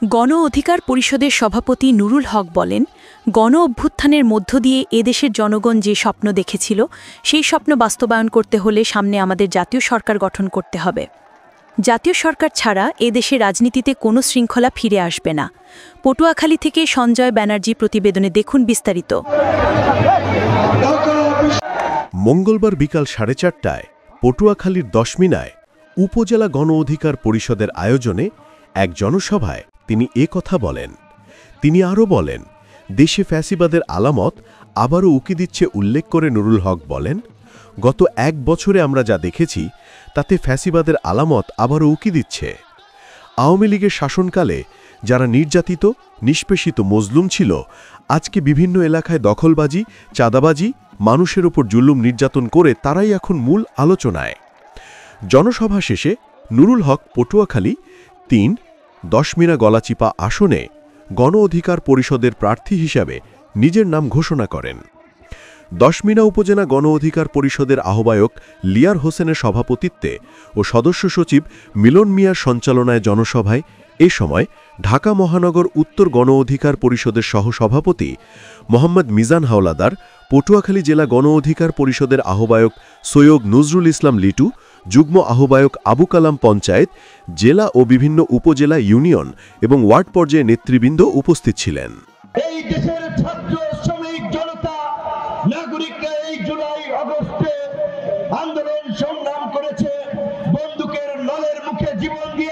গণ অধিকার পরিষদের সভাপতি নুরুল হক বলেন, গণ অভ্যুত্থানের মধ্য দিয়ে এদেশের জনগণ যে স্বপ্ন দেখেছিল সেই স্বপ্ন বাস্তবায়ন করতে হলে সামনে আমাদের জাতীয় সরকার গঠন করতে হবে। জাতীয় সরকার ছাড়া এদেশে রাজনীতিতে কোনো শৃঙ্খলা ফিরে আসবে না। পটুয়াখালী থেকে সঞ্জয় ব্যানার্জি প্রতিবেদনে দেখুন বিস্তারিত। মঙ্গলবার বিকাল 4:30টায় পটুয়াখালীর দশমিনায় উপজেলা গণ অধিকার পরিষদের আয়োজনে এক জনসভায় তিনি কথা বলেন। তিনি আরও বলেন, দেশে ফ্যাসিবাদের আলামত আবারও উকি দিচ্ছে উল্লেখ করে নুরুল হক বলেন, গত 1 বছরে আমরা যা দেখেছি তাতে ফ্যাসিবাদের আলামত আবারও উকি দিচ্ছে। আওয়ামী লীগের শাসনকালে যারা নির্যাতিত নিষ্পেষিত মজলুম ছিল, আজকে বিভিন্ন এলাকায় দখলবাজি চাঁদাবাজি মানুষের ওপর জুলুম নির্যাতন করে তারাই এখন মূল আলোচনায়। জনসভা শেষে নুরুল হক পটুয়াখালী 3 দশমিনা গলাচিপা আসনে গণ অধিকার পরিষদের প্রার্থী হিসাবে নিজের নাম ঘোষণা করেন। দশমিনা উপজেলা গণ অধিকার পরিষদের আহ্বায়ক লিয়ার হোসেনের সভাপতিত্বে ও সদস্য সচিব মিলন মিয়ার সঞ্চালনায় জনসভায় এ সময় ঢাকা মহানগর উত্তর গণ অধিকার পরিষদের সহসভাপতি মোহাম্মদ মিজান হাওলাদার, পটুয়াখালী জেলা গণ অধিকার পরিষদের আহ্বায়ক সৈয়দ নজরুল ইসলাম লিটু, যুগ্ম আহ্বায়ক আবু কালাম পঞ্চায়েত, জেলা ও বিভিন্ন উপজেলা ইউনিয়ন এবং ওয়ার্ড পর্যায়ে নেতৃবৃন্দ উপস্থিত ছিলেন। এই দেশের ছাত্র শ্রমিক জনতা নাগরিকরা এই জুলাই আগস্টে আন্দোলন সংগ্রাম করেছে, বন্দুকের নলের মুখে জীবন দিয়ে